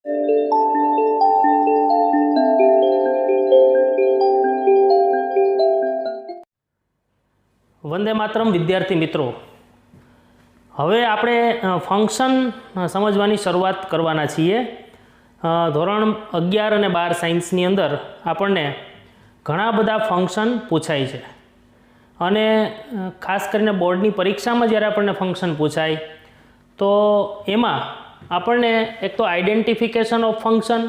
વંદે માતરમ વિદ્યાર્થી મિત્રો, હવે આપણે ફંક્શન સમજવાની શરૂઆત કરવાના છીએ. ધોરણ 11 અને 12 સાયન્સની અંદર આપણને ઘણા બધા ફંક્શન પૂછાય છે અને ખાસ કરીને બોર્ડની પરીક્ષામાં જ્યારે આપણને ફંક્શન પૂછાય તો એમાં આપણને એક તો આઈડેન્ટિફિકેશન ઓફ ફંક્શન,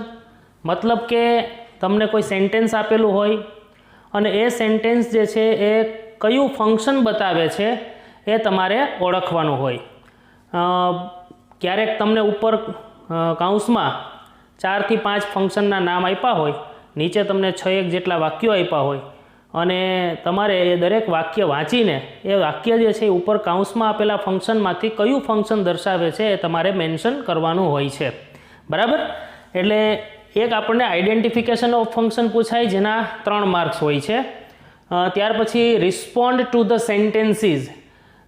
મતલબ કે તમને કોઈ સેન્ટેન્સ આપેલું હોય અને એ સેન્ટેન્સ જે છે એ કયું ફંક્શન બતાવે છે એ તમારે ઓળખવાનું હોય. ક્યારેક તમને ઉપર કૌંસમાં 4 થી 5 ફંક્શનના નામ આપ્યા હોય, નીચે તમને 6 જેટલા વાક્યો આપ્યા હોય અને તમારે એ દરેક વાક્ય વાંચીને એ વાક્ય જે છે એ ઉપર કૌંસમાં આપેલા ફંક્શનમાંથી કયું ફંક્શન દર્શાવે છે એ તમારે મેન્શન કરવાનું હોય છે. બરાબર? એટલે એક આપણને આઈડેન્ટિફિકેશન ઓફ ફંક્શન પૂછાય જેના 3 માર્ક્સ હોય છે. ત્યાર પછી respond to the sentences.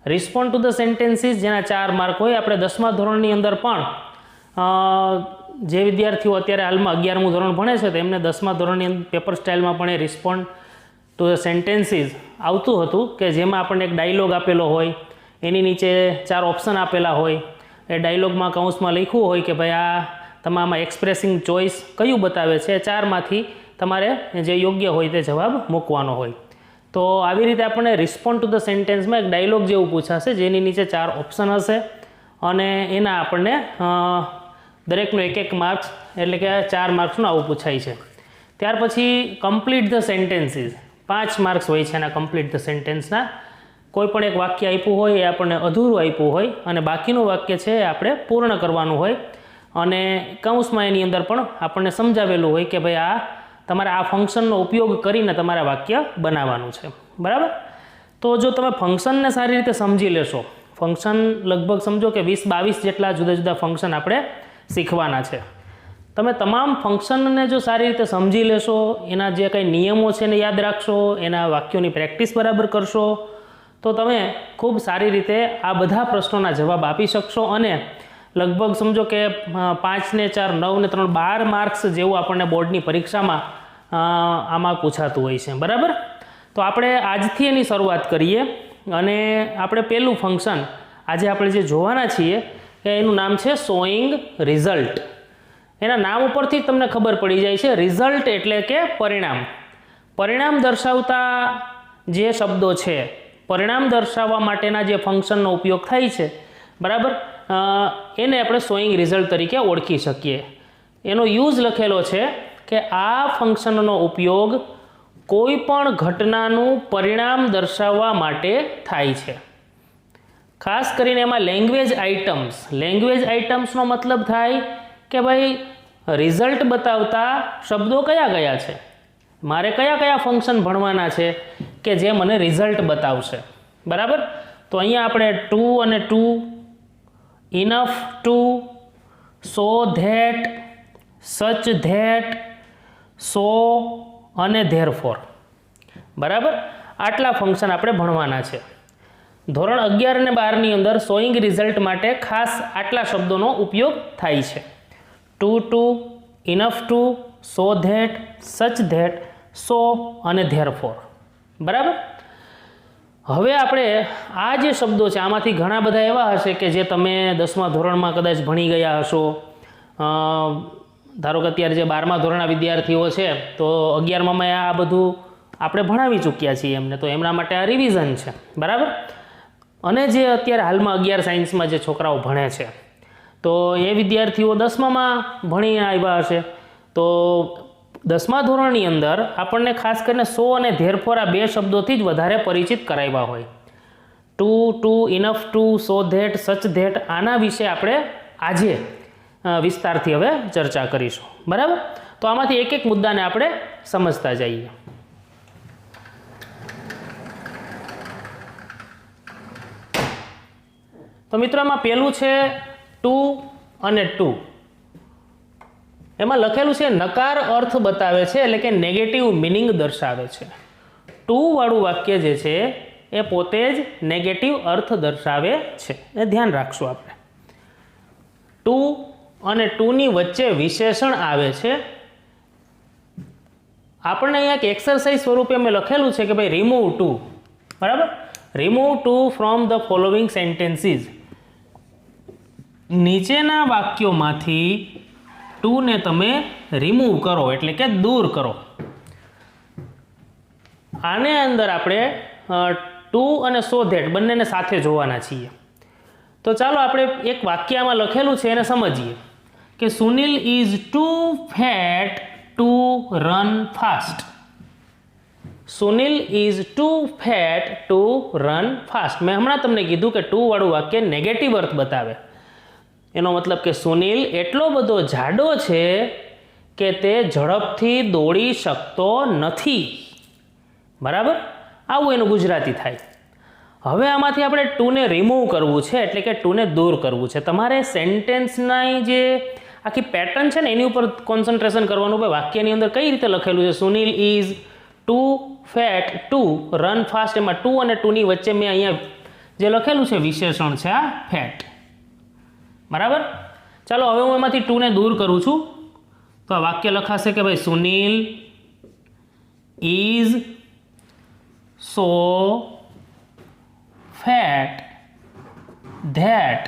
Respond to the sentences જેના 4 માર્ક હોય. આપણે 10મા ધોરણની અંદર પણ જે વિદ્યાર્થીઓ અત્યારે હાલમાં 11મું ધોરણ ભણે છે તો એમને 10મા ધોરણની પેપર સ્ટાઇલમાં પણ એ રિસ્પોન્ડ ટુ ધ સેન્ટેન્સીસ આવતું હતું કે જેમાં આપણને એક ડાયલોગ આપેલો હોય, એની નીચે 4 ઓપ્શન આપેલા હોય, એ ડાયલોગમાં કૌંસમાં લખ્યું હોય કે ભાઈ આ તમારામાં એક્સપ્રેસિંગ ચોઇસ કયું બતાવે છે, 4માંથી તમારે જે યોગ્ય હોય તે જવાબ મૂકવાનો હોય. તો આવી રીતે આપણને રિસ્પોન્ડ ટુ ધ સેન્ટેન્સમાં એક ડાયલોગ જેવું પૂછાશે જેની નીચે 4 ઓપ્શન હશે અને એના આપણને દરેકનો 1 માર્ક્સ એટલે કે 4 માર્ક્સનું આવું પૂછાય છે. ત્યાર પછી કમ્પ્લીટ ધ સેન્ટેન્સીસ. 5 માર્ક્સ હોય છે એના કમ્પ્લીટ ધ સેન્ટેન્સના. કોઈ પણ એક વાક્ય આપ્યું હોય એ આપણને અધૂરું આપ્યું હોય અને બાકીનું વાક્ય છે એ આપણે પૂર્ણ કરવાનું હોય અને કૌંસમાં એની અંદર પણ આપણને સમજાવેલું હોય કે ભાઈ આ તમારે આ ફંક્શનનો ઉપયોગ કરીને તમારે વાક્ય બનાવવાનું છે. બરાબર? તો જો તમે ફંક્શનને સારી રીતે સમજી લેશો, ફંક્શન લગભગ સમજો કે 20-22 જેટલા જુદા જુદા ફંક્શન આપણે શીખવાના છે. તમે તમામ ફંક્શનને જો સારી રીતે સમજી લેશો, એના જે કંઈ નિયમો છે એને યાદ રાખશો, એના વાક્યોની પ્રેક્ટિસ બરાબર કરશો તો તમે ખૂબ સારી રીતે આ બધા પ્રશ્નોના જવાબ આપી શકશો અને લગભગ સમજો કે 5 ને 4 9 ને 3 12 માર્ક્સ જેવું આપણને બોર્ડની પરીક્ષામાં આમાં પૂછાતું હોય છે. બરાબર? તો આપણે આજથી એની શરૂઆત કરીએ અને આપણે પહેલું ફંક્શન આજે આપણે જે જોવાના છીએ એનું નામ છે શોઈંગ રિઝલ્ટ. એના નામ ઉપરથી જ તમને ખબર પડી જાય છે. રિઝલ્ટ એટલે કે પરિણામ. પરિણામ દર્શાવતા જે શબ્દો છે, પરિણામ દર્શાવવા માટેના જે ફંક્શનનો ઉપયોગ થાય છે, બરાબર, એને આપણે શોઈંગ રિઝલ્ટ તરીકે ઓળખી શકીએ. એનો યુઝ લખેલો છે કે આ ફંક્શનનો ઉપયોગ કોઈ પણ ઘટનાનું પરિણામ દર્શાવવા માટે થાય છે. ખાસ કરીને એમાં લેંગ્વેજ આઇટમ્સ. લેંગ્વેજ આઇટમ્સનો મતલબ થાય કે ભાઈ રિઝલ્ટ બતાવતા શબ્દો કયા કયા છે, મારે કયા કયા ફંક્શન ભણવાના છે કે જે મને રિઝલ્ટ બતાવશે. બરાબર? તો અહીંયા આપણે ટુ અને to, enough to, so that, such that, so અને ધેરફોર. બરાબર? આટલા ફંક્શન આપણે ભણવાના છે. ધોરણ 11 અને 12ની અંદર શોઈંગ રિઝલ્ટ માટે ખાસ આટલા શબ્દોનો ઉપયોગ થાય છે. Too to, enough to, so that, such that, so અને ધેરફોર. બરાબર? હવે આપણે આ જે શબ્દો છે આમાંથી ઘણા બધા એવા હશે કે જે તમે 10મા ધોરણમાં કદાચ ભણી ગયા હશો. ધારો કે અત્યારે જે 12મા ધોરણના વિદ્યાર્થીઓ છે તો 11મામાં આ બધું આપણે ભણાવી ચૂક્યા છીએ એમને, તો એમના માટે આ રિવિઝન છે. બરાબર? અને જે અત્યારે હાલમાં 11 સાયન્સમાં જે છોકરાઓ ભણે છે તો એ વિદ્યાર્થીઓ 10મામાં ભણી આવ્યા હશે. તો 10મા ધોરણની અંદર આપણને ખાસ કરીને સો અને ધેરફોર આ 2 શબ્દોથી જ વધારે પરિચિત કરાવ્યા હોય. Too to, enough to, so that, such that, આના વિશે આપણે આજે વિસ્તારથી હવે ચર્ચા કરીશું. બરાબર? તો આમાંથી એક એક મુદ્દાને આપણે સમજતા જઈએ. તો મિત્રો એમાં પહેલું છે ટુ અને ટુ. એમાં લખેલું છે નકાર અર્થ બતાવે છે એટલે કે નેગેટિવ મિનિંગ દર્શાવે છે. ટુ વાળું વાક્ય જે છે એ પોતે જ નેગેટિવ અર્થ દર્શાવે છે. એ ધ્યાન રાખશું આપણે. ટુ અને ટુની વચ્ચે વિશેષણ આવે છે, આપણને અહીંયા એક એક્સરસાઇઝ સ્વરૂપે મેં લખેલું છે કે ભાઈ રિમૂવ ટુ, બરાબર, remove too from the following sentences, નીચેના વાક્યોમાંથી ટુને તમે રિમૂવ કરો એટલે કે દૂર કરો. આને અંદર આપણે ટુ અને સો ધેટ બંનેને સાથે જોવાના છીએ. તો ચાલો આપણે એક વાક્ય આમાં લખેલું છે એને સમજીએ કે Sunil is too fat to run fast. Sunil is too fat to run fast. મેં હમણાં તમને કીધું કે ટુ વાળું વાક્ય નેગેટિવ અર્થ બતાવે. એનો મતલબ કે સુનિલ એટલો બધો જાડો છે કે તે ઝડપથી દોડી શકતો નથી, બરાબર, આવું એનું ગુજરાતી થાય. હવે આમાંથી આપણે ટુને રિમૂવ કરવું છે એટલે કે ટુને દૂર કરવું છે. તમારે સેન્ટેન્સના જે આખી પેટર્ન છે ને એની ઉપર કોન્સન્ટ્રેશન કરવાનું. ભાઈ વાક્યની અંદર કઈ રીતે લખેલું છે, Sunil is too fat to run fast, એમાં ટુ અને ટુની વચ્ચે મેં અહીંયા જે લખેલું છે વિશેષણ છે આ ફેટ, બરાબર. ચાલો હવે હું એમાંથી ટુને દૂર કરું છું. તો આ વાક્ય લખાશે કે ભાઈ Sunil is so fat that.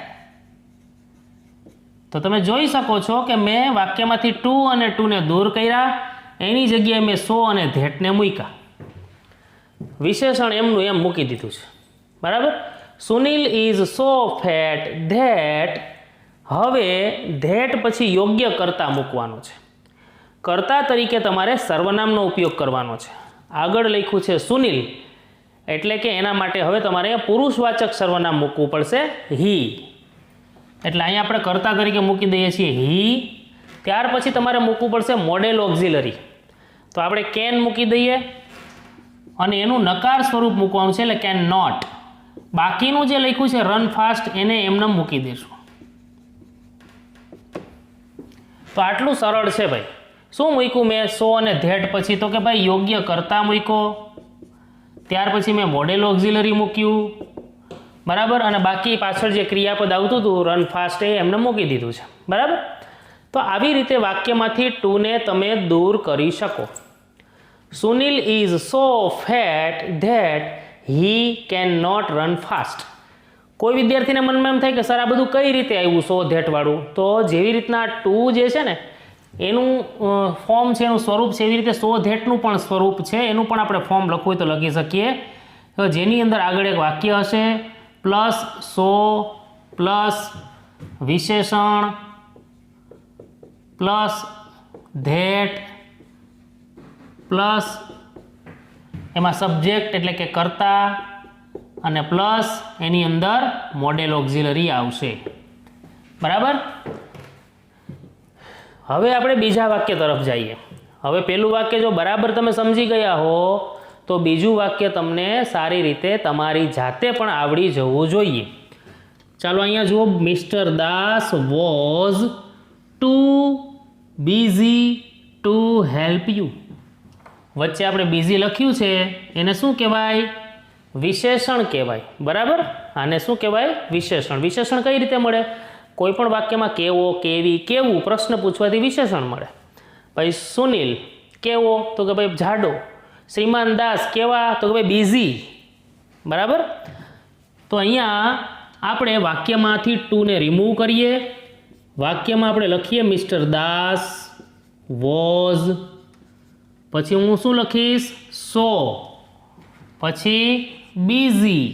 તો તમે જોઈ શકો છો કે મેં વાક્યમાંથી ટુ અને ટુને દૂર કર્યા, એની જગ્યાએ મેં સો અને ધેટને મૂક્યા, વિશેષણ એમનું એમ મૂકી દીધું છે, બરાબર. Sunil is so fat that. હવે ધેટ પછી યોગ્ય કર્તા મૂકવાનો છે. કર્તા તરીકે તમારે સર્વનામનો ઉપયોગ કરવાનો છે. આગળ લખ્યું છે સુનિલ એટલે કે એના માટે હવે તમારે પુરુષવાચક સર્વનામ મૂકવું પડશે હી. એટલે અહીંયા આપણે કર્તા તરીકે મૂકી દઈએ છીએ હી. ત્યાર પછી તમારે મૂકવું પડશે મોડેલ ઓક્ઝિલરી. તો આપણે કેન મૂકી દઈએ અને એનું નકાર સ્વરૂપ મૂકવાનું છે એટલે કેન નોટ. બાકીનું જે લખ્યું છે રન ફાસ્ટ એને એમને મૂકી દઈશું. તો આટલું સરળ છે ભાઈ. શું મૂક્યું મેં સો અને ધેટ પછી, તો કે ભાઈ યોગ્ય કર્તા મૂક્યો, ત્યાર પછી મેં મોડેલ ઓક્ઝિલરી મૂક્યું, બરાબર, અને બાકી પાછળ જે ક્રિયાપદ આવતું હતું રન ફાસ્ટ એ એમને મૂકી દીધું છે, બરાબર. તો આવી રીતે વાક્યમાંથી ટુને તમે દૂર કરી શકો. Sunil is so fat that he can not run fast. કોઈ વિદ્યાર્થીને મનમાં એમ થાય કે સર આ બધું કઈ રીતે આવ્યું સો ધેટ વાળું? તો જેવી રીતના ટુ જે છે ને એનું ફોર્મ છે, એનું સ્વરૂપ છે, એવી રીતે સો ધેટનું પણ સ્વરૂપ છે, એનું પણ આપણે ફોર્મ લખવું હોય તો લખી શકીએ. તો જેની અંદર આગળ એક વાક્ય હશે પ્લસ સો પ્લસ વિશેષણ પ્લસ ધેટ પ્લસ એમાં સબ્જેક્ટ એટલે કે કર્તા અને પ્લસ એની અંદર મોડેલ ઓક્ઝિલરી આવશે, બરાબર. હવે આપણે બીજા વાક્ય તરફ જઈએ. હવે પહેલું વાક્ય જો બરાબર તમે સમજી ગયા હો તો બીજું વાક્ય તમને સારી રીતે તમારી જાતે પણ આવડી જવું જોઈએ. ચાલો અહીંયા જુઓ, mister Das was too busy to help you. વચ્ચે આપણે બિઝી લખ્યું છે એને શું કહેવાય? વિશેષણ કહેવાય, બરાબર. આને શું કહેવાય? વિશેષણ. વિશેષણ કઈ રીતે મળે? કોઈ પણ વાક્યમાં કેવો, કેવી, કેવું પ્રશ્ન પૂછવાથી વિશેષણ મળે. ભાઈ સુનિલ કેવો? તો કે ભાઈ જાડો. શ્રીમાન દાસ કેવા? તો કે ભાઈ બિઝી, બરાબર. તો અહીંયા આપણે વાક્યમાંથી ટુને રિમૂવ કરીએ. વાક્યમાં આપણે લખીએ મિસ્ટર દાસ વોઝ, પછી હું શું લખીશ? સો, પછી બિઝી,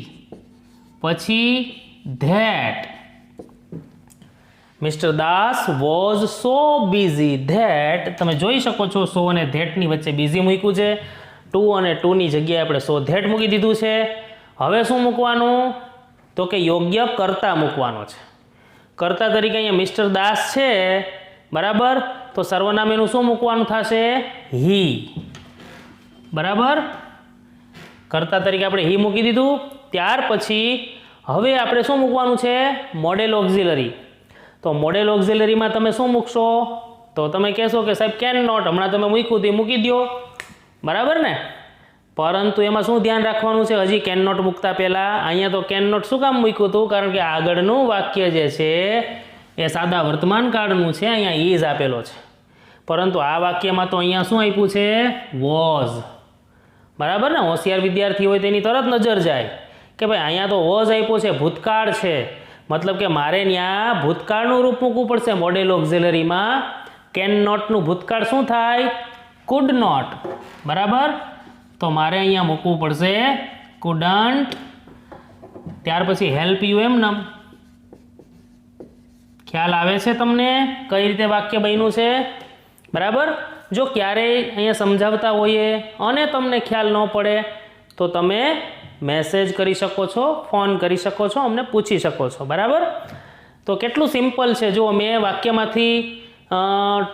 પછી that. Mister Das was so busy that. તમે જોઈ શકો છો સો અને ધેટની વચ્ચે બિઝી મૂક્યું છે. ટુ અને ટુની જગ્યાએ આપણે સો ધેટ મૂકી દીધું છે. હવે શું મૂકવાનું? તો કે યોગ્ય કર્તા મૂકવાનો છે. કર્તા તરીકે અહીંયા મિસ્ટર દાસ છે, બરાબર. તો સર્વનામ એનું શું મૂકવાનું થશે? હી, બરાબર. કર્તા તરીકે આપણે હી મૂકી દીધું. ત્યાર પછી હવે આપણે શું મૂકવાનું છે? Model auxiliary. તો મોડેલ ઓક્ઝિલરીમાં તમે શું મૂકશો? તો તમે કહેશો કે સાહેબ કેન નોટ, હમણાં તમે મૂક્યું તે મૂકી દો, બરાબર ને. પરંતુ એમાં શું ધ્યાન રાખવાનું છે? હજી કેન નોટ મૂકતા પહેલાં અહીંયા તો કેન નોટ શું કામ મૂક્યું હતું? કારણ કે આગળનું વાક્ય જે છે એ સાદા વર્તમાન કાળનું છે, અહીંયા ઇઝ આપેલો છે. પરંતુ આ વાક્યમાં તો અહીંયા શું આપ્યું છે? વોઝ. બરાબર ને? હોશિયાર વિદ્યાર્થી હોય તેની તરત નજર જાય કે ભાઈ અહીંયા તો વોઝ આપ્યો છે, ભૂતકાળ છે, મતલબ કે મારે ત્યાં ભૂતકાળનું રૂપ મૂકવું પડશે. મોડેલ ઓક્ઝિલરીમાં કેન નોટનું ભૂતકાળ શું થાય? Could not. બરાબર? તો મારે અહીંયા મૂકવું પડશે કુડન્ટ. ત્યાર પછી હેલ્પ યુ એમ નમ. ખ્યાલ આવે છે તમને કઈ રીતે વાક્ય બન્યું છે? બરાબર? જો ક્યારેય અહીંયા સમજાવતા હોઈએ અને તમને ખ્યાલ ન પડે તો તમે મેસેજ કરી શકો છો, ફોન કરી શકો છો, અમને પૂછી શકો છો. બરાબર? તો કેટલું સિમ્પલ છે. જો મેં વાક્યમાંથી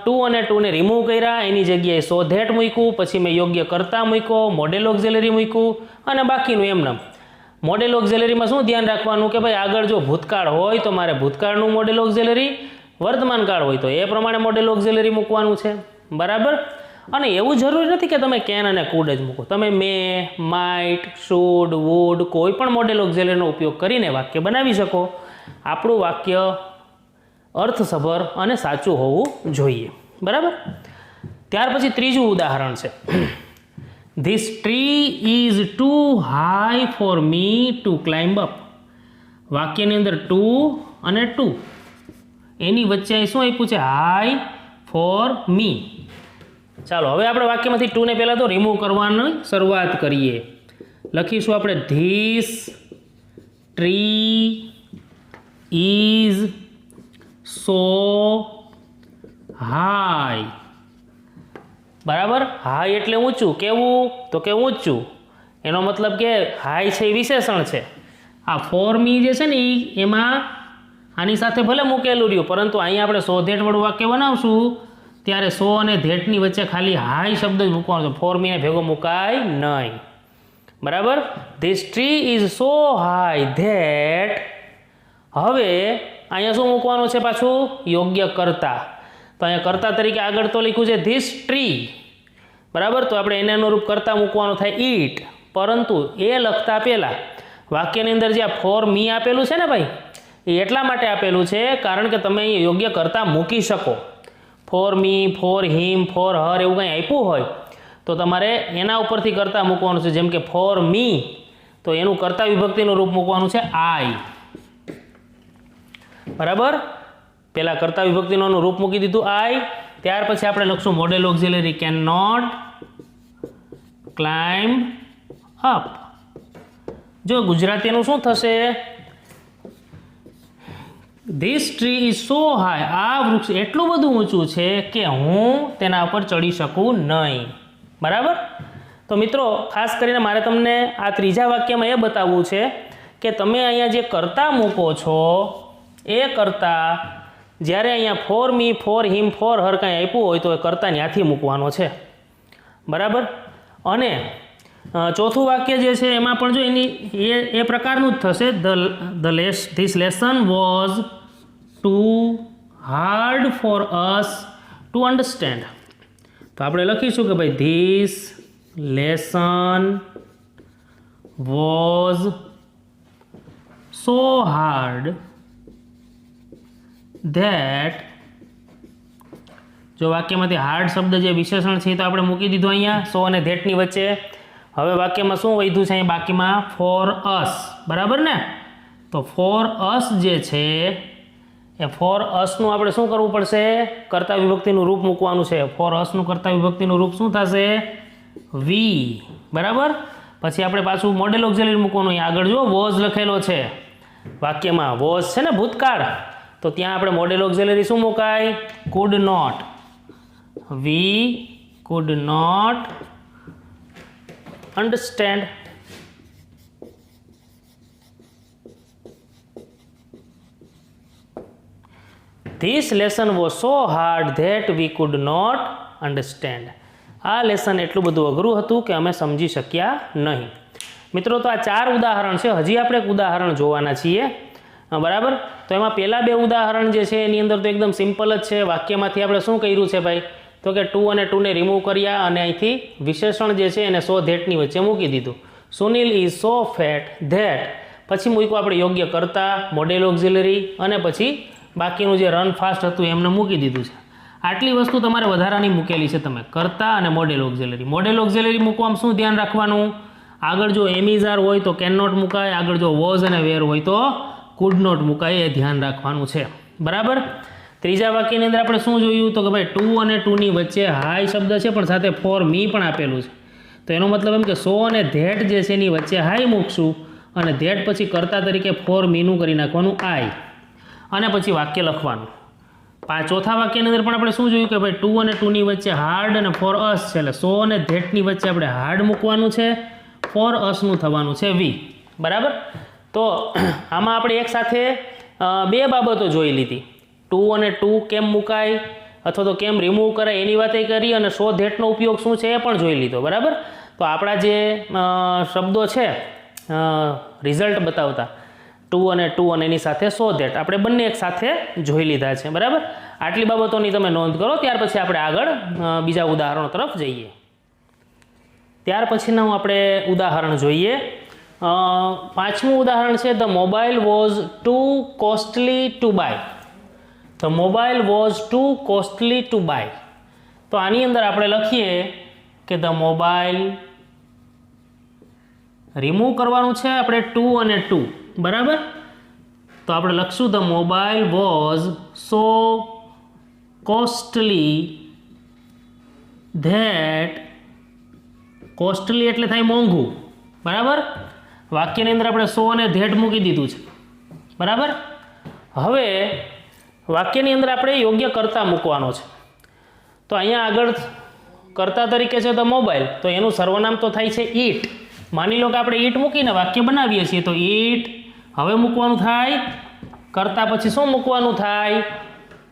ટુ અને ટુને રિમૂવ કર્યા, એની જગ્યાએ સો ધેટ મૂક્યું, પછી મેં યોગ્ય કરતા મૂક્યો, મોડેલ ઓક્ઝિલરી મૂક્યું અને બાકીનું એમનેમ. મોડેલ ઓક્ઝિલરીમાં શું ધ્યાન રાખવાનું કે ભાઈ આગળ જો ભૂતકાળ હોય તો મારે ભૂતકાળનું મોડેલ ઓક્ઝિલરી, વર્તમાન કાળ હોય તો એ પ્રમાણે મોડેલ ઓક્ઝિલરી મૂકવાનું છે. બરાબર? અને એવું જરૂરી નથી કે તમે કેન અને કુડ જ મૂકો. તમે મે, માઇટ, શુડ, વુડ કોઈ પણ મોડેલ ઓક્ઝિલરીનો ઉપયોગ કરીને વાક્ય બનાવી શકો. આપણું વાક્ય અર્થસભર અને સાચું હોવું જોઈએ. બરાબર? ત્યાર પછી ત્રીજું ઉદાહરણ છે. This tree is too high for me to climb up. વાક્યની અંદર ટુ અને ટુ એની વચ્ચે શું આપ્યું છે? High for me. ચાલો હવે આપણે વાક્યમાંથી ટુને પહેલાં તો રિમૂવ કરવાની શરૂઆત કરીએ. લખીશું આપણે this tree is so high. બરાબર? હાઈ એટલે ઊંચું. કેવું? તો કે ઊંચું. એનો મતલબ કે હાઈ છે એ વિશેષણ છે. આ ફોર મી જે છે ને એમાં આની સાથે ભલે મૂકેલું રહ્યું, પરંતુ અહીંયા આપણે સો ધેટ વાળું વાક્ય બનાવશું ત્યારે સો અને ધેટની વચ્ચે ખાલી હાઈ શબ્દ જ મૂકવાનો છે. ફોર મીને ભેગો મુકાય નહીં. બરાબર? This tree is so high that. હવે અહીંયા શું મૂકવાનું છે પાછું? યોગ્ય કરતા. તો અહીંયા કરતા તરીકે આગળ તો લખ્યું છે ધીસ ટ્રી. બરાબર? તો આપણે એને અનુરૂપ કરતા મૂકવાનું થાય ઈટ. પરંતુ એ લખતા પહેલાં વાક્યની અંદર જે આ ફોર મી આપેલું છે ને ભાઈ, એ એટલા માટે આપેલું છે કારણ કે તમે અહીંયા યોગ્ય કરતા મૂકી શકો. Four me, for him, for હર એવું કંઈ આપ્યું હોય તો તમારે એના ઉપરથી કરતા મૂકવાનું છે. જેમ કે ફોર મી તો એનું કરતા વિભક્તિનું રૂપ મૂકવાનું છે આઈ. બરાબર? પહેલાં કરતા વિભક્તિનું રૂપ મૂકી દીધું આઈ. ત્યાર પછી આપણે લખશું modal auxiliary can not climb up. જો ગુજરાતીનું શું થશે? This tree is so high. આ વૃક્ષ એટલું બધું ઊંચું છે કે હું તેના ઉપર ચડી શકું નહીં. બરાબર? તો મિત્રો ખાસ કરીને મારે તમને આ ત્રીજા વાક્યમાં એ બતાવવું છે કે તમે અહીંયા જે કરતા મૂકો છો એ કરતા જ્યારે અહીંયા four me, for him, for હર કાંઈ આપ્યું હોય તો એ કરતા ત્યાંથી મૂકવાનો છે. બરાબર? અને ચોથું વાક્ય જે છે એમાં પણ જો એની એ પ્રકારનું જ થશે. This lesson was too hard for us to understand. તો આપણે લખીશું કે ભાઈ this lesson was so hard that. જો વાક્યમાંથી હાર્ડ શબ્દ જે વિશેષણ છે તો આપણે મૂકી દીધું અહીંયા સો અને ધેટની વચ્ચે. હવે વાક્યમાં શું વધ્યું છે અહીંયા બાકીમાં? For us. બરાબર ને? તો ફોર અસ જે છે એ ફોર અસનું આપણે શું કરવું પડશે? કર્તા વિભક્તિનું રૂપ મૂકવાનું છે. ફોર અસનું કર્તા વિભક્તિનું રૂપ શું થશે? વી. બરાબર? પછી આપણે પાછું મોડેલ ઓક્ઝિલરી મૂકવાનું. અહીંયા આગળ જો વોઝ લખેલો છે વાક્યમાં, વોઝ છે ને ભૂતકાળ, તો ત્યાં આપણે મોડેલ ઓક્ઝિલરી શું મુકાય? Could not. We could not understand. This lesson was so hard that we could not understand. આ લેસન એટલું બધું અઘરું હતું કે અમે સમજી શક્યા નહીં. મિત્રો તો આ 4 ઉદાહરણ છે. હજી આપણે એક ઉદાહરણ જોવાના છીએ. બરાબર? તો એમાં પહેલાં 2 ઉદાહરણ જે છે એની અંદર તો એકદમ સિમ્પલ જ છે. વાક્યમાંથી આપણે શું કર્યું છે ભાઈ? તો કે ટુ અને ટુને રિમૂવ કર્યા અને અહીંથી વિશેષણ જે છે એને સો ધેટની વચ્ચે મૂકી દીધું. Sunil is so fat that. પછી મૂક્યું આપણે યોગ્ય કરતા, મોડેલ ઓક્ઝિલરી અને પછી બાકીનું જે રન ફાસ્ટ હતું એમને મૂકી દીધું છે. આટલી વસ્તુ તમારે વધારાની મૂકેલી છે તમે કરતા અને મોડેલ ઓક્ઝિલરી. મોડેલ ઓક્ઝિલરી મૂકવામાં શું ધ્યાન રાખવાનું? આગળ જો એમ ઇઝ આર હોય તો કેન નોટ મુકાય, આગળ જો વોઝ અને વેર હોય તો કુડ નોટ મુકાય, એ ધ્યાન રાખવાનું છે. બરાબર. ત્રીજા વાક્યની અંદર આપણે શું જોયું તો કે ભાઈ ટુ અને ટુની વચ્ચે હાય શબ્દ છે પણ સાથે ફોર મી પણ આપેલું છે. તો એનો મતલબ એમ કે સો અને ધેટ જે છે એની વચ્ચે હાય મૂકશું અને ધેટ પછી કરતા તરીકે ફોર મીનું કરી નાખવાનું આઈ અને પછી વાક્ય લખવાનું. ચોથા વાક્યની અંદર પણ આપણે શું જોયું કે ભાઈ ટુ અને ટુની વચ્ચે હાર્ડ અને ફોર અસ છે, એટલે સો અને ધેટની વચ્ચે આપણે હાર્ડ મૂકવાનું છે, ફોર અસનું થવાનું છે વી. બરાબર. તો આમાં આપણે એક સાથે બે બાબતો જોઈ લીધી. ટુ અને ટુ કેમ મુકાય અથવા તો કેમ રિમૂવ કરાય એની વાતે કરી અને સો ધેટનો ઉપયોગ શું છે એ પણ જોઈ લીધો. બરાબર. તો આપણા જે શબ્દો છે રિઝલ્ટ બતાવતા ટુ અને ટુ અને એની સાથે સો ધેટ આપણે બંને એક સાથે જોઈ લીધા છે. બરાબર. આટલી બાબતોની તમે નોંધ કરો. ત્યાર પછી આપણે આગળ બીજા ઉદાહરણો તરફ જઈએ. ત્યાર પછીનું આપણે ઉદાહરણ જોઈએ. પાંચમું ઉદાહરણ છે the mobile was too costly to buy. The mobile was too costly to buy. તો આની અંદર આપણે લખીએ કે ધ મોબાઈલ, રિમૂવ કરવાનું છે આપણે ટુ અને ટુ. બરાબર. તો આપણે લખશું the mobile was so costly that, costly એટલે થાય મોંઘું. બરાબર. વાક્યની અંદર આપણે સો અને ધેટ મૂકી દીધું છે. બરાબર. હવે વાક્યની અંદર આપણે યોગ્ય કરતા મૂકવાનો છે. તો અહીંયા આગળ કરતા તરીકે છે ધ મોબાઈલ, તો એનું સર્વનામ તો થાય છે ઈટ. માની લો કે આપણે ઈટ મૂકીને વાક્ય બનાવીએ છીએ તો ઈટ. હવે મૂકવાનું થાય કરતા પછી શું મૂકવાનું થાય?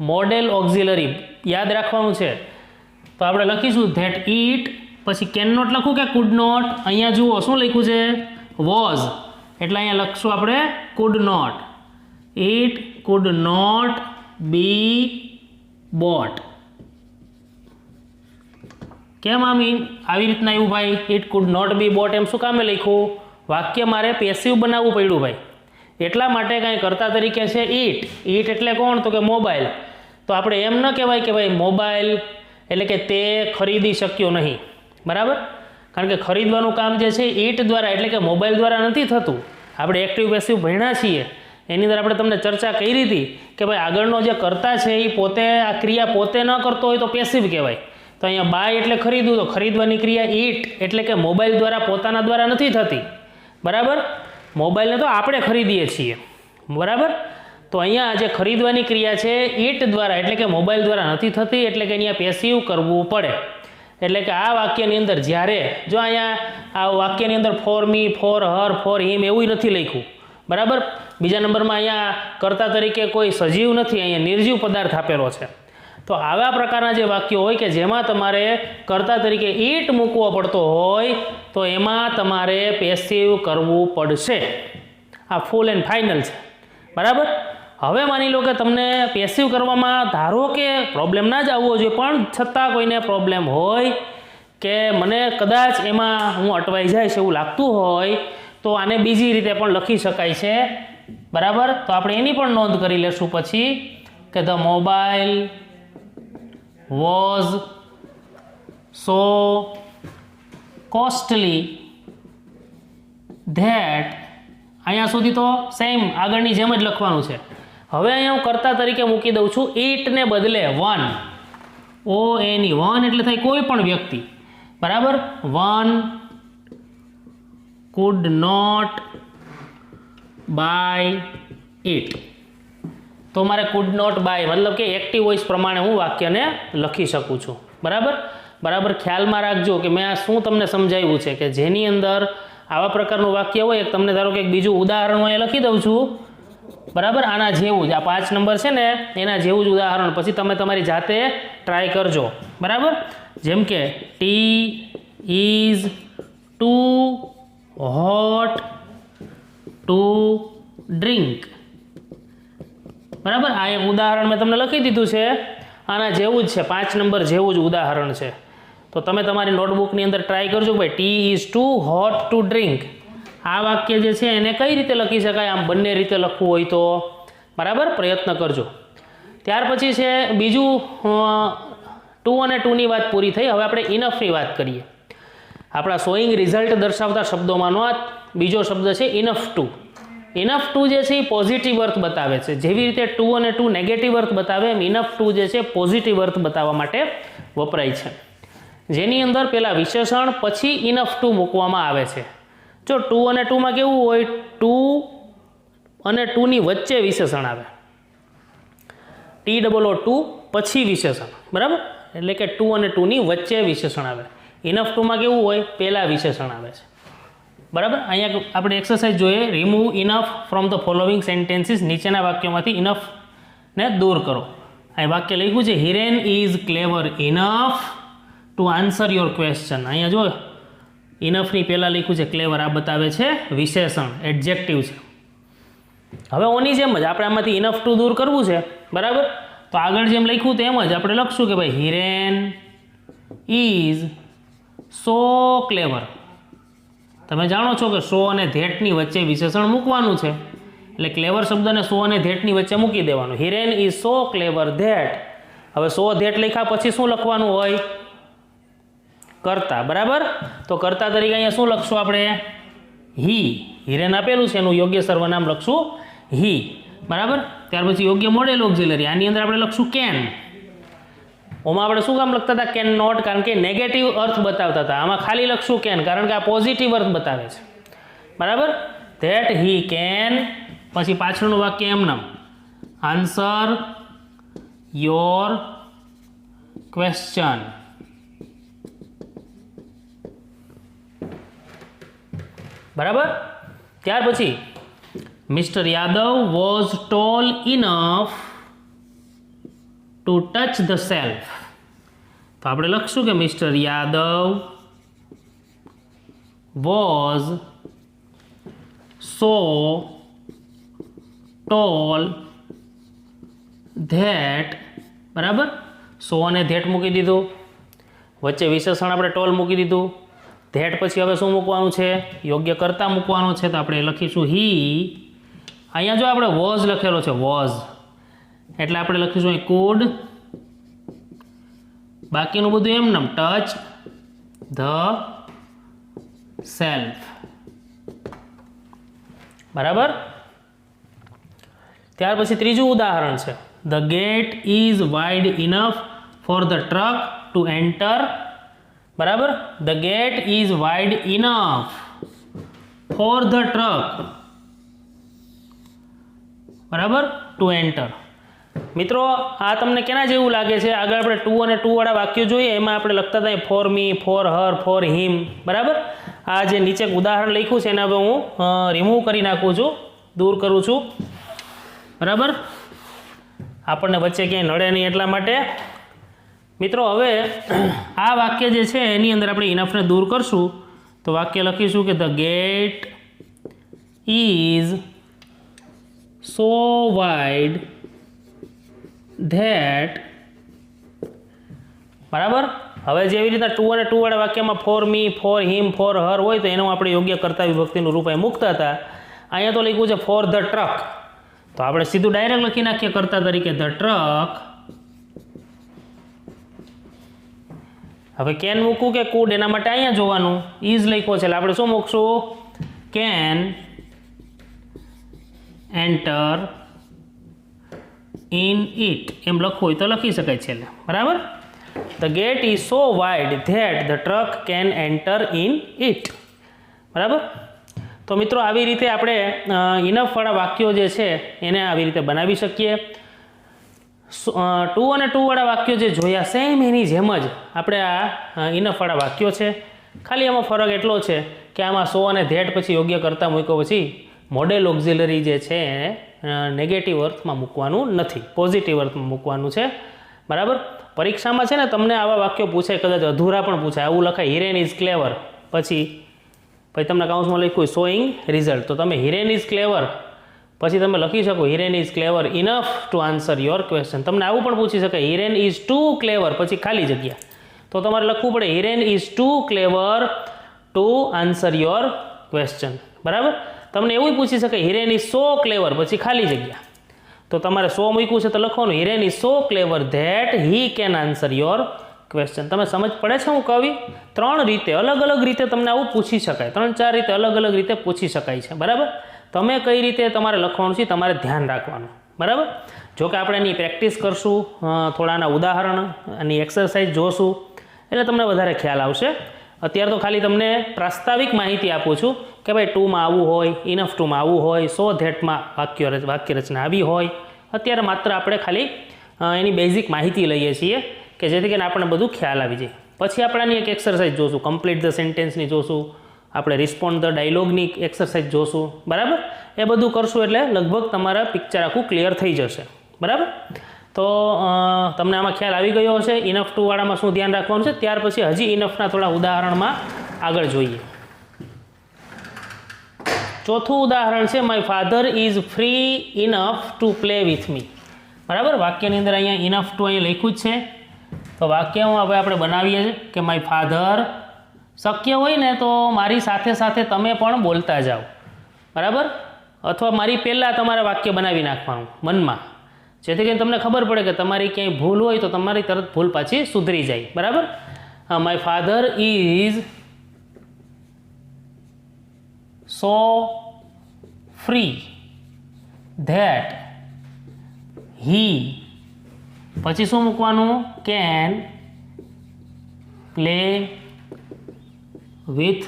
Model auxiliary. યાદ રાખવાનું છે. તો આપણે લખીશું ધેટ ઈટ, પછી કેન નોટ લખું કે કુડ નોટ? અહીંયા જુઓ શું લખ્યું છે? વોઝ. એટલે અહીંયા લખશું આપણે could not. It could not be bought. કેમ આવી રીતના આવ્યું ભાઈ? It could not be bought એમ શું કામે લખ્યું? વાક્ય મારે પેસિવ બનાવવું પડ્યું ભાઈ. એટલા માટે કાંઈ કરતા તરીકે છે ઈટ. ઈટ એટલે કોણ? તો કે મોબાઈલ. તો આપણે એમ ન કહેવાય કે ભાઈ મોબાઈલ એટલે કે તે ખરીદી શક્યો નહીં. બરાબર. કારણ કે ખરીદવાનું કામ જે છે ઈટ દ્વારા એટલે કે મોબાઈલ દ્વારા નથી થતું. આપણે એક્ટિવ પેસિવ ભણ્યા છીએ એની અંદર આપણે તમને ચર્ચા કરી હતી કે ભાઈ આગળનો જે કરતા છે એ પોતે આ ક્રિયા પોતે ન કરતો હોય તો પેસિવ કહેવાય. તો અહીંયા બાય એટલે ખરીદવું, તો ખરીદવાની ક્રિયા ઈટ એટલે કે મોબાઈલ દ્વારા પોતાના દ્વારા નથી થતી. બરાબર. મોબાઈલને તો આપણે ખરીદીએ છીએ. બરાબર. તો અહીંયા જે ખરીદવાની ક્રિયા છે ઈટ દ્વારા એટલે કે મોબાઈલ દ્વારા નથી થતી, એટલે કે અહીંયા પેસિવ કરવું પડે. એટલે કે આ વાક્યની અંદર જ્યારે જો અહીંયા આ વાક્યની અંદર four me, for her, for him એવું નથી લખ્યું. બરાબર. બીજા નંબરમાં અહીંયા કરતા તરીકે કોઈ સજીવ નથી, અહીંયા નિર્જીવ પદાર્થ આપેલો છે. તો આવા પ્રકારના જે વાક્યો હોય કે જેમાં તમારે કરતા તરીકે ઈટ મૂકવો પડતો હોય તો એમાં તમારે પેસિવ કરવું પડશે. આ ફૂલ એન્ડ ફાઇનલ છે. બરાબર. હવે માની લો કે તમને પેસિવ કરવામાં ધારો કે પ્રોબ્લેમ ના જ આવવો જોઈએ, પણ છતાં કોઈને પ્રોબ્લેમ હોય કે મને કદાચ એમાં હું અટવાઈ જઈશ એવું લાગતું હોય તો આને બીજી રીતે પણ લખી શકાય છે. બરાબર. તો આપણે એની પણ નોંધ કરી લેશું પછી કે the mobile was so costly that. અહીંયા સુધી તો સેમ આગળની જેમ જ લખવાનું છે. હવે અહીંયા હું કરતા તરીકે મૂકી દઉં છું ઈટને બદલે વન. ઓ એની વન એટલે થાય કોઈ પણ વ્યક્તિ. બરાબર. One could not buy it. તો મારે કુડ નોટ બાય મતલબ કે એક્ટિવ વોઇસ પ્રમાણે હું વાક્યને લખી શકું છું. બરાબર. બરાબર. ખ્યાલમાં રાખજો કે મેં આ શું તમને સમજાવ્યું છે કે જેની અંદર આવા પ્રકારનું વાક્ય હોય, એક તમને ધારો કે એક બીજું ઉદાહરણ હું લખી દઉં છું. બરાબર. આના જેવું જ આ 5 નંબર છે ને એના જેવું જ ઉદાહરણ પછી તમે તમારી જાતે ટ્રાય કરજો. બરાબર. જેમ કે tea is too hot to drink. બરાબર. આ એક ઉદાહરણ મેં તમને લખી દીધું છે. આના જેવું જ છે, 5 નંબર જેવું જ ઉદાહરણ છે. તો તમે તમારી નોટબુકની અંદર ટ્રાય કરજો ભાઈ tea is too hot to drink. આ વાક્ય જે છે એને કઈ રીતે લખી શકાય, આમ બંને રીતે લખવું હોય તો. બરાબર. પ્રયત્ન કરજો. ત્યાર પછી છે બીજું ટુ અને ટુની વાત પૂરી થઈ. હવે આપણે ઇનફની વાત કરીએ. આપણા શોઈંગ રિઝલ્ટ દર્શાવતા શબ્દોમાંનો આ બીજો શબ્દ છે ઇનફ ટુ. ઇનફ ટુ જે છે એ પોઝિટિવ અર્થ બતાવે છે. જેવી રીતે ટુ અને ટુ નેગેટિવ અર્થ બતાવે એમ ઇનફ ટુ જે છે પોઝિટિવ અર્થ બતાવવા માટે વપરાય છે. જેની અંદર પહેલાં વિશેષણ પછી ઇનફ ટુ મૂકવામાં આવે છે. જો ટુ અને ટુમાં કેવું હોય, ટુ અને ટુની વચ્ચે વિશેષણ આવે, TOO પછી વિશેષણ, બરાબર, એટલે કે ટુ અને ટુની વચ્ચે વિશેષણ આવે. ઇનફ ટુમાં કેવું હોય, પહેલાં વિશેષણ આવે છે, બરાબર. અહીંયા આપણે એક્સરસાઇઝ જોઈએ. Remove enough from the following sentences. નીચેના વાક્યોમાંથી ઇનફને દૂર કરો. અહીં વાક્ય લખ્યું છે Hiren is clever enough to answer your question. અહીંયા જો ઇનફની પહેલાં લખ્યું છે ક્લેવર, આ બતાવે છે વિશેષણ, એડજેક્ટિવ છે. હવે ઓની જેમ જ આપણે આમાંથી ઇનફ ટુ દૂર કરવું છે, બરાબર. તો આગળ જેમ લખ્યું તેમ જ આપણે લખશું કે ભાઈ હિરેન ઇઝ સો ક્લેવર. તમે જાણો છો કે સો અને ધેટની વચ્ચે વિશેષણ મૂકવાનું છે, એટલે ક્લેવર શબ્દને સો અને ધેટની વચ્ચે મૂકી દેવાનું. Hiren is so clever that. હવે સો ધેટ લખ્યા પછી શું લખવાનું હોય, કર્તા, બરાબર. તો કર્તા તરીકે અહીંયા શું લખશું આપણે, હી. હિરેન આપેલું છે એનું યોગ્ય સર્વનામ લખશું હી, બરાબર. ત્યાર પછી યોગ્ય મોડેલ ઓક્ઝિલરી, આની અંદર આપણે લખશું કેન. ઓમાં આપણે શું કામ લખતા હતા, કેન નોટ, કારણ કે નેગેટિવ અર્થ બતાવતા હતા. આમાં ખાલી લખશું કેન, કારણ કે આ પોઝિટિવ અર્થ બતાવે છે, બરાબર. ધેટ હી કેન, પછી પાછળનું વાક્ય એમનામ આન્સર યોર ક્વેશ્ચન, બરાબર. ત્યાર પછી mister Yadav was tall enough to touch the shelf. તો આપણે લખશું કે mister Yadav was so tall that, બરાબર. સો અને ધેટ મૂકી દીધું, વચ્ચે વિશેષણ આપણે ટોલ મૂકી દીધું. ધેટ પછી હવે શું મૂકવાનું છે, યોગ્ય કરતા મૂકવાનું છે. તો આપણે લખીશું હી. અહીંયા જો આપણે વોઝ લખેલો છે, વોઝ, એટલે આપણે લખીશું અહીં કુડ. બાકીનું બધું એમ ટચ ધ સેલ્ફ, બરાબર. ત્યાર પછી ત્રીજું ઉદાહરણ છે the gate is wide enough for the truck to enter, બરાબર. The gate is wide enough for the truck, બરાબર, ટુ એન્ટર. મિત્રો આ તમને કેના જેવું લાગે છે, આગળ આપણે ટુ અને ટુ વાળા વાક્યો જોઈએ એમાં આપણે લખતા હતા four me, for her, for him, બરાબર. આ જે નીચે ઉદાહરણ લખ્યું છે એને હવે હું રિમૂવ કરી નાખું છું, દૂર કરું છું, બરાબર, આપણને વચ્ચે ક્યાંય નડે નહીં એટલા માટે. મિત્રો હવે આ વાક્ય જે છે એની અંદર આપણે ઇનફને દૂર કરશું. તો વાક્ય લખીશું કે the gate is so wide that, બરાબર. હવે જેવી રીતના ટુ અને ટુ વાળા વાક્યમાં for me, for him, for her હોય તો એનું આપણે યોગ્ય કર્તા વિભક્તિનું રૂપ અહીં મૂકતા હતા. અહીંયા તો લખ્યું છે ફોર ધ ટ્રક, તો આપણે સીધું ડાયરેક્ટ લખી નાખીએ કર્તા તરીકે ધ ટ્રક. હવે કેન મૂકવું કે કુડ એના માટે અહીંયા જોવાનું, ઇઝ લખ્યો છે એટલે આપણે શું મૂકશું, કેન એન્ટર ઇન ઇટ, એમ લખવું હોય તો લખી શકાય છે, બરાબર. The gate is so wide that the truck can enter in it, બરાબર. તો મિત્રો આવી રીતે આપણે ઇનફવાળા વાક્યો જે છે એને આવી રીતે બનાવી શકીએ. ટુ અને ટુ વાળા વાક્યો જે જોયા સેમ એની જેમ જ આપણે આ ઇનફવાળા વાક્યો છે. ખાલી આમાં ફરક એટલો છે કે આમાં સો અને ધેટ પછી યોગ્ય કરતા મૂક્યો પછી મોડેલ ઓક્ઝિલરી જે છે એને નેગેટિવ અર્થમાં મૂકવાનું નથી, પોઝિટિવ અર્થમાં મૂકવાનું છે, બરાબર. પરીક્ષામાં છે ને તમને આવા વાક્યો પૂછાય, કદાચ અધૂરા પણ પૂછાય. આવું લખાય હિરેન ઇઝ ક્લેવર, પછી તમને કાઉન્સમાં લખ્યું શોઈંગ રિઝલ્ટ, તો તમે હિરેન ઇઝ ક્લેવર પછી તમે લખી શકો Hiren is clever enough to answer your question. તમને આવું પણ પૂછી શકાય હિરેન ઇઝ ટુ ક્લેવર પછી ખાલી જગ્યા, તો તમારે લખવું પડે Hiren is too clever to answer your question, બરાબર. તમને એવું પૂછી શકાય હિરેન ઇઝ સો ક્લેવર પછી ખાલી જગ્યા, તો તમારે સો મૂક્યું છે તો લખવાનું Hiren is so clever that he can answer your question. તમે સમજ પડે છે હું કવિ? 3 રીતે અલગ અલગ રીતે તમને આવું પૂછી શકાય, 3-4 રીતે અલગ અલગ રીતે પૂછી શકાય છે. બરાબર? તમે કઈ રીતે તમારે લખવાનું છે તમારે ધ્યાન રાખવાનું. બરાબર? જો કે આપણે એની પ્રેક્ટિસ કરશું, થોડાના ઉદાહરણ એની એક્સરસાઇઝ જોશું એટલે તમને વધારે ખ્યાલ આવશે. અત્યારે તો ખાલી તમને પ્રાસ્તાવિક માહિતી આપું છું કે ભાઈ ટુમાં આવું હોય, ઇનફ ટુમાં આવું હોય, સો ધેટમાં વાક્ય રચના આવી હોય. અત્યારે માત્ર આપણે ખાલી એની બેઝિક માહિતી લઈએ છીએ કે જેથી કરીને આપણને બધું ખ્યાલ આવી જાય. પછી આપણે આની એક એક્સરસાઇઝ જોશું, કમ્પ્લીટ ધ સેન્ટેન્સની જોશું, આપણે રિસ્પોન્ડ ધ ડાયલોગની એક્સરસાઇઝ જોશું. બરાબર? એ બધું કરશું એટલે લગભગ તમારા પિક્ચર આખું ક્લિયર થઈ જશે. બરાબર? તો તમને આમાં ખ્યાલ આવી ગયો હશે ઇનફ ટુ વાળામાં શું ધ્યાન રાખવાનું છે. ત્યાર પછી હજી ઇનફના થોડા ઉદાહરણમાં આગળ જોઈએ. ચોથું ઉદાહરણ છે my father is free enough to play with me. બરાબર? વાક્યની અંદર અહીંયા ઇનફ ટુ અહીંયા લખ્યું જ છે. તો વાક્યમાં હવે આપણે બનાવીએ છીએ કે માય ફાધર, શક્ય હોય ને તો મારી સાથે સાથે તમે પણ બોલતા જાઓ. બરાબર? અથવા મારી પહેલાં તમારે વાક્ય બનાવી નાખવાનું મનમાં, જેથી કરીને તમને ખબર પડે કે તમારી ક્યાંય ભૂલ હોય તો તમારી તરત ભૂલ પાછી સુધરી જાય. બરાબર? My father is so free that he, પછી શું મૂકવાનું? Can play with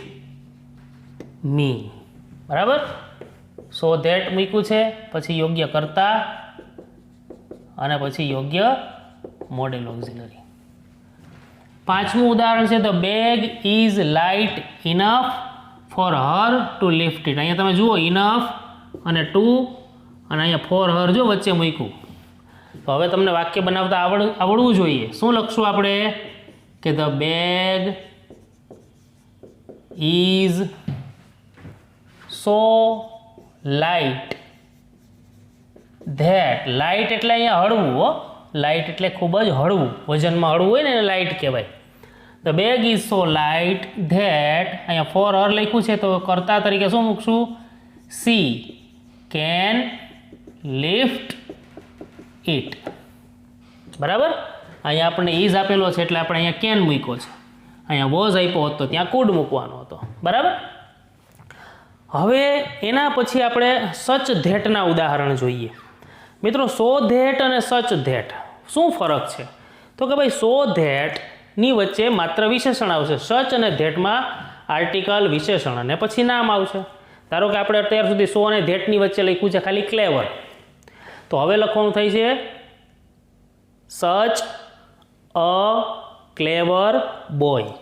me. બરાબર? સો ધેટ મૂક્યું છે, પછી યોગ્ય કરતા અને પછી યોગ્ય મોડેલ ઓક્ઝિલરી. પાંચમું ઉદાહરણ છે the bag is light enough for her to lift it. અહીંયા તમે જુઓ ઇનફ અને ટુ અને અહીંયા ફોર હર જો વચ્ચે મૂક્યું. તો હવે તમને વાક્ય બનાવતા આવડવું જોઈએ. શું લખશું આપણે? કે the bag is so light that. Light એટલે અહીંયા હળવું હો, લાઇટ એટલે ખૂબ જ હળવું, વજનમાં હળવું હોય ને એને લાઇટ કહેવાય. The bag is so light that, અહીંયા ફોર હર લખ્યું છે તો કર્તા તરીકે શું મૂકશું? She can lift it. બરાબર? અહીંયા આપણને ઇઝ આપેલો છે એટલે આપણે અહીંયા કેન મૂક્યો છે. અહીંયા વોઝ આપ્યો હોત તો ત્યાં કુડ મૂકવાનો હતો. બરાબર? હવે એના પછી આપણે સચ ધેટના ઉદાહરણ જોઈએ. મિત્રો, સો ધેટ અને સચ ધેટ શું ફરક છે? તો કે ભાઈ સો ધેટની વચ્ચે માત્ર વિશેષણ આવશે, સચ અને ધેટમાં આર્ટિકલ, વિશેષણ અને પછી નામ આવશે. ધારો કે આપણે અત્યાર સુધી સો અને ધેટની વચ્ચે લખ્યું છે ખાલી ક્લેવર, તો હવે લખવાનું થઈ છે સચ અ ક્લેવર બોય,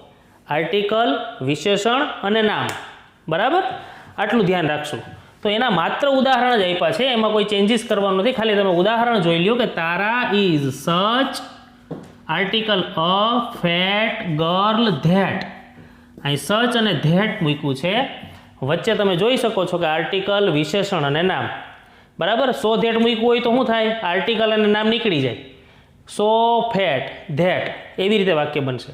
આર્ટિકલ, વિશેષણ અને નામ. બરાબર? આટલું ધ્યાન રાખશું. તો એના માત્ર ઉદાહરણ જ આપ્યા છે, એમાં કોઈ ચેન્જીસ કરવાનું નથી. ખાલી તમે ઉદાહરણ જોઈ લ્યો કે તારા ઇઝ સચ article a fat girl that. અહીં સચ અને ધેટ મૂક્યું છે, વચ્ચે તમે જોઈ શકો છો કે આર્ટિકલ, વિશેષણ અને નામ. બરાબર? સો ધેટ મૂક્યું હોય તો શું થાય? આર્ટિકલ અને નામ નીકળી જાય. સો ફેટ ધેટ એવી રીતે વાક્ય બનશે.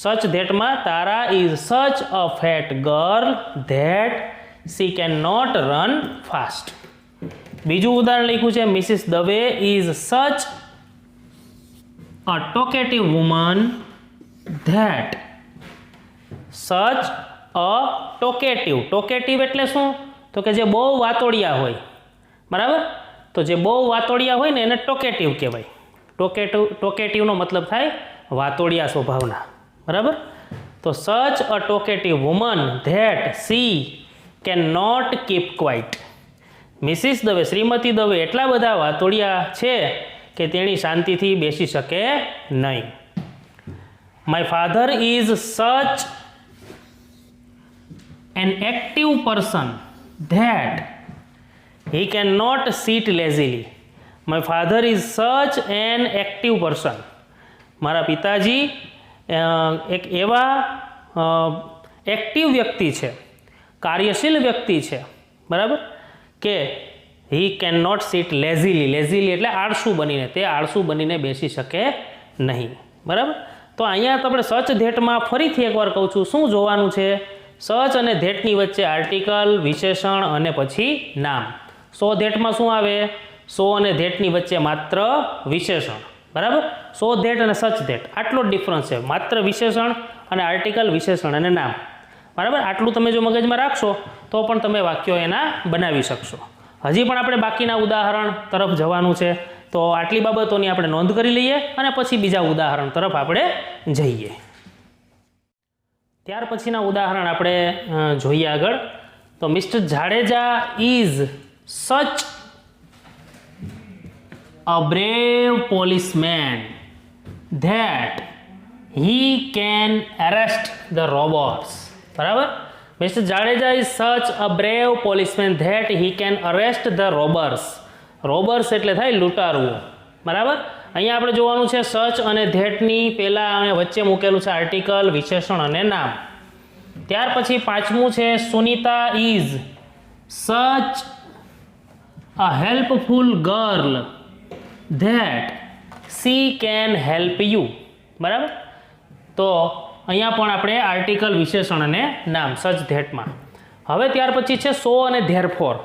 સચ ધેટમાં તારા ઇઝ સચ a fat girl that she cannot run fast. બીજું ઉદાહરણ લખ્યું છે મિસિસ દવે ઇઝ સચ અ ટોકેટિવ વુમન ધેટ. સચ અ ટોકેટિવ, ટોકેટિવ એટલે શું? તો કે જે બહુ વાતોડિયા હોય. બરાબર? તો જે બહુ વાતોડિયા હોય ને એને ટોકેટિવ કહેવાય. ટોકેટિવનો મતલબ થાય વાતોડિયા સ્વભાવના. બરાબર? તો such a talkative woman that she can not keep quiet. Mrs Dave, Shrimati Dave એટલા બધા વાતોડિયા છે કે તેણી શાંતિથી બેસી શકે નહીં. My father is such an active person that he can not sit lazily. My father is such an active person. મારા પિતાજી એક એવા એક્ટિવ વ્યક્તિ છે, કાર્યશીલ વ્યક્તિ છે. બરાબર? કે હી કેન નોટ સીટ લેઝીલી. લેઝીલી એટલે આળસુ બનીને, તે આળસુ બનીને બેસી શકે નહીં. બરાબર? તો અહીંયા તો આપણે સચ ધેટમાં ફરીથી એકવાર કહું છું, શું જોવાનું છે? સચ અને ધેટની વચ્ચે આર્ટિકલ, વિશેષણ અને પછી નામ. સો ધેટમાં શું આવે? સો અને ધેટની વચ્ચે માત્ર વિશેષણ, બરાબર. સો ધેટ અને સચ ધેટ આટલો જ ડિફરન્સ છે, માત્ર વિશેષણ અને આર્ટિકલ, વિશેષણ અને નામ, બરાબર. આટલું તમે જો મગજમાં રાખશો તો પણ તમે વાક્યો એના બનાવી શકશો. હજી પણ આપણે બાકીના ઉદાહરણ તરફ જવાનું છે, તો આટલી બાબતોની આપણે નોંધ કરી લઈએ અને પછી બીજા ઉદાહરણ તરફ આપણે જઈએ. ત્યાર પછીના ઉદાહરણ આપણે જોઈએ આગળ. તો મિસ્ટર જાડેજા ઇઝ સચ a brave policeman that he can arrest the robbers. બરાબર. મિસ્ટર જાડેજા ઇઝ સચ a brave policeman that he can arrest the robbers. Robbers એટલે થાય લૂંટારુઓ, બરાબર. અહીંયા આપણે જોવાનું છે સચ અને ધેટની પહેલાં વચ્ચે મૂકેલું છે આર્ટિકલ, વિશેષણ અને નામ. ત્યાર પછી પાંચમું છે સુનીતા ઇઝ સચ અ helpful girl that she can help you. બરાબર. તો અહીંયા પણ આપણે આર્ટિકલ, વિશેષણ અને નામ સચ ધેટમાં. હવે ત્યાર પછી છે સો અને ધેરફોર.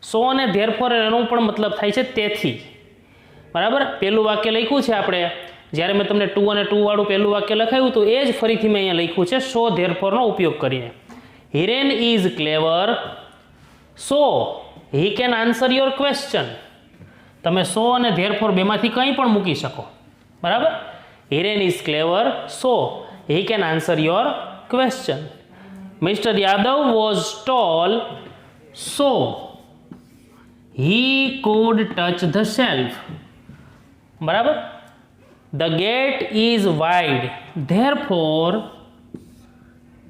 સો અને ધેરફોર એનો પણ મતલબ થાય છે તેથી, બરાબર. પહેલું વાક્ય લખ્યું છે આપણે, જ્યારે મેં તમને ટુ અને ટુ વાળું પહેલું વાક્ય લખાયું તો એ જ ફરીથી મેં અહીંયા લખ્યું છે સો ધેરફોરનો ઉપયોગ કરીને. Hiren is clever so he can answer your question. તમે સો અને ધેરફોર બેમાંથી કંઈ પણ મૂકી શકો, બરાબર. Hiren is clever so he can answer your question. Mr. Yadav was tall so he could touch the shelf. બરાબર. The gate is wide therefore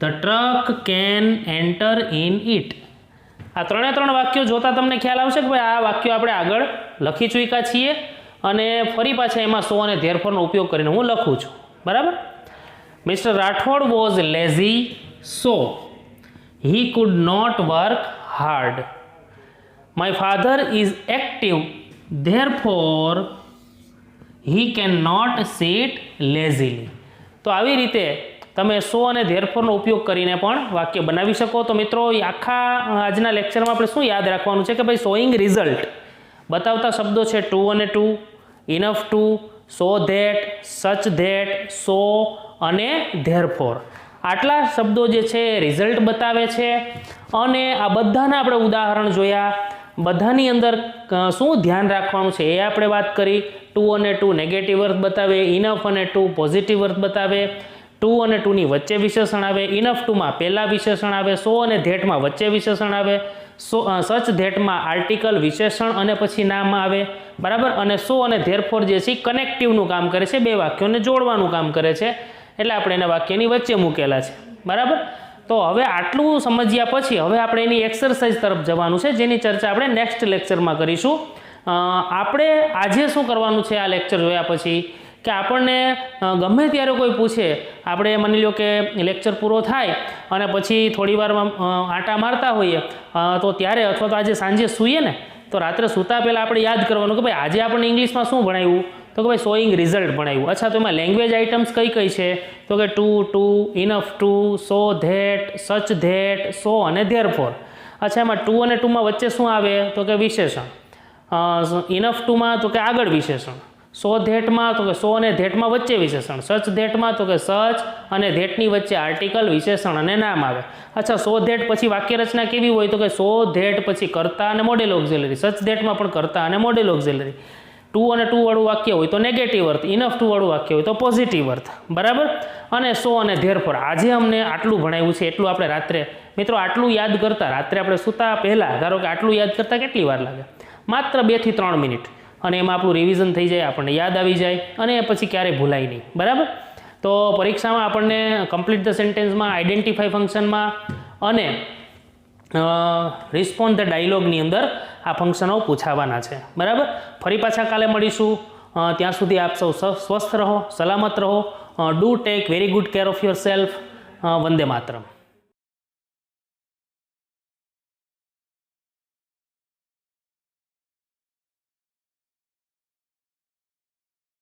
the truck can enter in it. આ ત્રણ વાક્યો જોતા તમને ખ્યાલ આવશે કે ભાઈ આ વાક્યો આપણે આગળ લખી ચૂક્યા છીએ અને ફરી પાછા એમાં સો અને ધેરફોરનો ઉપયોગ કરીને હું લખું છું, બરાબર. Mr. Rathod was lazy, so he could not work hard. My father is active, therefore he cannot sit lazily. તો આવી રીતે તમે સો અને ધેરફોરનો ઉપયોગ કરીને પણ વાક્ય બનાવી શકો. તો મિત્રો આખા આજના લેક્ચરમાં આપણે શું યાદ રાખવાનું છે કે ભાઈ શોઈંગ રિઝલ્ટ બતાવતા શબ્દો છે ટુ અને to, enough to, so that, such that, so અને ધેરફોર. આટલા શબ્દો જે છે રિઝલ્ટ બતાવે છે અને આ બધાના આપણે ઉદાહરણ જોયા. બધાની અંદર શું ધ્યાન રાખવાનું છે એ આપણે વાત કરી. ટુ અને ટુ નેગેટિવ અર્થ બતાવે, ઇનફ અને ટુ પોઝિટિવ અર્થ બતાવે, ટુ અને ટુની વચ્ચે વિશેષણ આવે, ઇનફ ટુમાં પહેલાં વિશેષણ આવે, સો અને ધેટમાં વચ્ચે વિશેષણ આવે, સચ ધેટમાં આર્ટિકલ, વિશેષણ અને પછી નામ આવે, બરાબર. અને સો અને ધેરફોર જે છે કનેક્ટિવનું કામ કરે છે, બે વાક્યોને જોડવાનું કામ કરે છે, એટલે આપણે એના વાક્યની વચ્ચે મૂકેલા છે, બરાબર. તો હવે આટલું સમજ્યા પછી હવે આપણે એની એક્સરસાઇઝ તરફ જવાનું છે, જેની ચર્ચા આપણે નેક્સ્ટ લેક્ચરમાં કરીશું. આપણે આજે શું કરવાનું છે આ લેક્ચર જોયા પછી કે આપણને ગમે ત્યારે કોઈ પૂછે, આપણે માની લો કે લેક્ચર પૂરો થાય અને પછી થોડી વારમાં આંટા મારતા હોઈએ તો ત્યારે અથવા તો આજે સાંજે સૂઈએ ને તો રાત્રે સૂતા પહેલાં આપણે યાદ કરવાનું કે ભાઈ આજે આપણે ઇંગ્લિશમાં શું ભણાવ્યું, તો કે ભાઈ શોઈંગ રિઝલ્ટ ભણાવ્યું. અચ્છા, તો એમાં લેંગ્વેજ આઇટમ્સ કઈ કઈ છે, તો કે to, enough to, so that, such that, so અને ધેરફોર. અચ્છા, એમાં ટુ અને ટુમાં વચ્ચે શું આવે, તો કે વિશેષણ. ઇનફ ટુમાં તો કે આગળ વિશેષણ, સો ધેટમાં તો કે સો અને ધેટમાં વચ્ચે વિશેષણ, સચ ધેટમાં તો કે સચ અને ધેટની વચ્ચે આર્ટિકલ, વિશેષણ અને નામ આવે. અચ્છા, સો ધેટ પછી વાક્ય રચના કેવી હોય, તો કે સો ધેટ પછી કર્તા અને મોડેલ ઓક્ઝિલરી, સચ ધેટમાં પણ કર્તા અને મોડેલ ઓક્ઝિલરી. ટુ અને ટુ વાળું વાક્ય હોય તો નેગેટિવ અર્થ, ઇનફ ટુ વાળું વાક્ય હોય તો પોઝિટિવ અર્થ, બરાબર. અને સો અને ધેરફોર આજે અમને આટલું ભણાવ્યું છે, એટલું આપણે રાત્રે મિત્રો આટલું યાદ કરતા, રાત્રે આપણે સૂતા પહેલાં ધારો કે આટલું યાદ કરતાં કેટલી વાર લાગે, માત્ર 2 થી 3 મિનિટ, અને એમાં આપણું રિવિઝન થઈ જાય, આપણને યાદ આવી જાય અને પછી ક્યારેય ભૂલાય નહીં, બરાબર. તો પરીક્ષામાં આપણને કમ્પ્લીટ ધ સેન્ટેન્સમાં, આઈડેન્ટિફાઈ ફંક્શનમાં અને રિસ્પોન્ડ ધ ડાયલોગની અંદર આ ફંક્શનો પૂછાવાના છે, બરાબર. ફરી પાછા કાલે મળીશું. ત્યાં સુધી આપ સૌ સ્વસ્થ રહો, સલામત રહો. Do tech very good care of your self. Vande Mataram.